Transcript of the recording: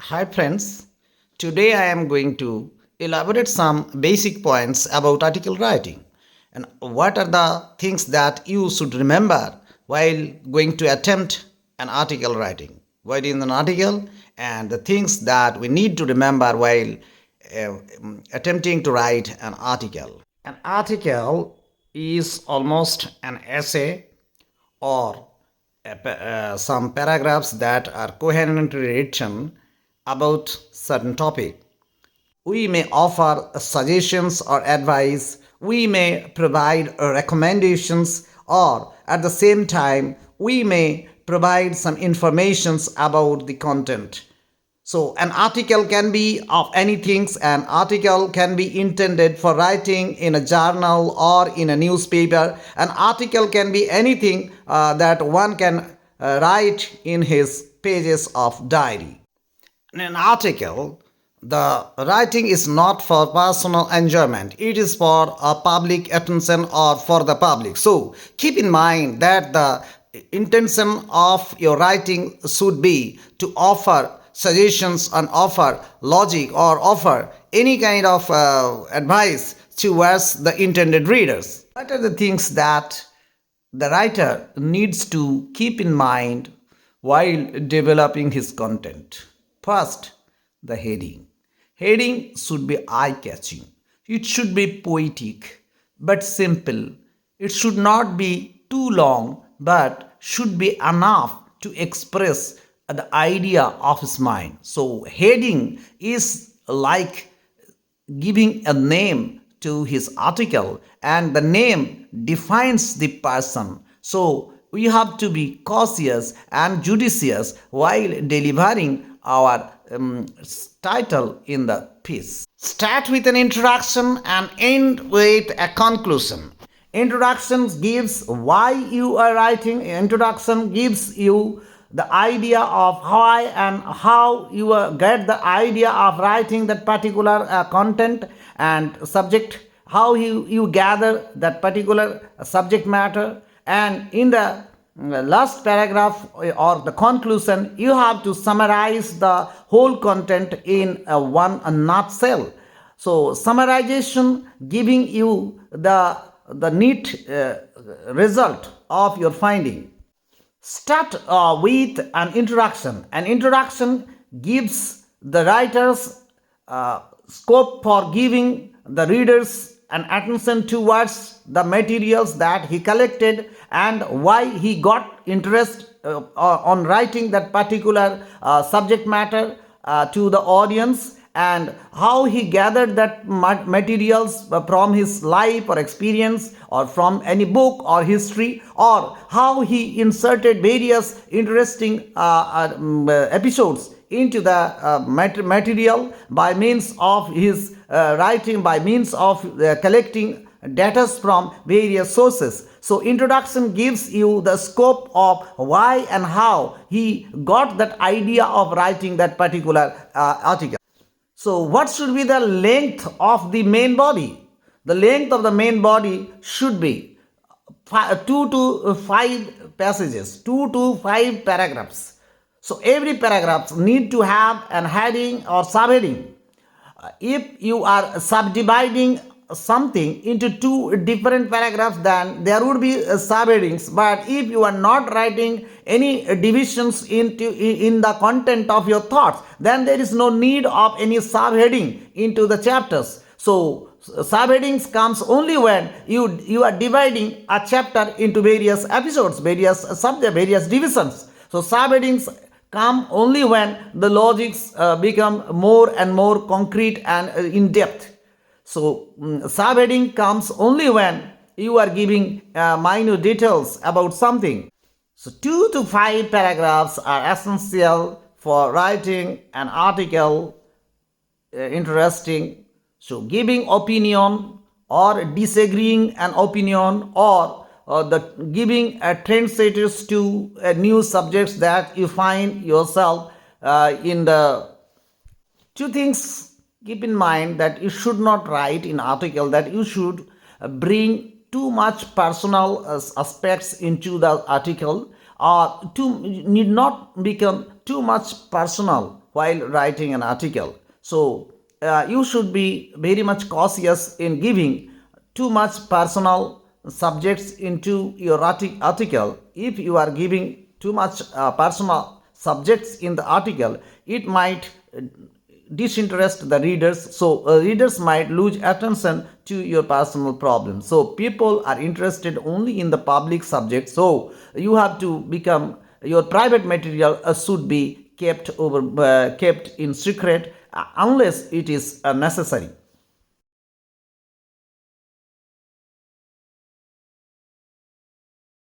Hi friends, today I am going to elaborate some basic points about article writing and what are the things that you should remember while going to attempt an article writing. What is an article and the things that we need to remember while attempting to write an article. An article is almost an essay or some paragraphs that are coherently written about certain topic. We may offer suggestions or advice. We may provide recommendations, or at the same time, we may provide some informations about the content. So, an article can be of anything. An article can be intended for writing in a journal or in a newspaper. An article can be anything that one can write in his pages of diary. In an article, the writing is not for personal enjoyment, it is for a public attention or for the public. So keep in mind that the intention of your writing should be to offer suggestions and offer logic or offer any kind of advice towards the intended readers. What are the things that the writer needs to keep in mind while developing his content? First, the heading. Heading should be eye catching. It should be poetic but simple. It should not be too long but should be enough to express the idea of his mind. So, heading is like giving a name to his article, and the name defines the person. So, we have to be cautious and judicious while delivering our title in the piece. Start with an introduction and end with a conclusion. Introduction gives why you are writing. Introduction gives you the idea of why and how you get the idea of writing that particular content and subject, how you gather that particular subject matter, and in the last paragraph or the conclusion, you have to summarize the whole content in a nutshell. So summarization giving you the neat result of your finding. Start with an introduction. An introduction gives the writers scope for giving the readers an attention towards the materials that he collected and why he got interest on writing that particular subject matter to the audience, and how he gathered that materials from his life or experience or from any book or history, or how he inserted various interesting episodes into the material by means of his writing, by means of collecting data from various sources. So introduction gives you the scope of why and how he got that idea of writing that particular article. So what should be the length of the main body? The length of the main body should be 2 to 5 passages, 2 to 5 paragraphs. So every paragraph need to have an heading or subheading. If you are subdividing something into two different paragraphs, then there would be subheadings. But if you are not writing any divisions in the content of your thoughts, then there is no need of any subheading into the chapters. So subheadings comes only when you are dividing a chapter into various episodes, various subject, various divisions. So subheadings come only when the logics become more and more concrete and in depth. So subheading comes only when you are giving minute details about something. So 2 to 5 paragraphs are essential for writing an article interesting. So giving opinion or disagreeing an opinion, or the giving a trend status to new subjects that you find yourself in the two things. Keep in mind that you should not write in article that you should bring too much personal aspects into the article, or need not become too much personal while writing an article. So you should be very much cautious in giving too much personal subjects into your article. If you are giving too much personal subjects in the article, it might disinterest the readers, so readers might lose attention to your personal problems. So people are interested only in the public subject, so you have to become your private material should be kept in secret unless it is necessary.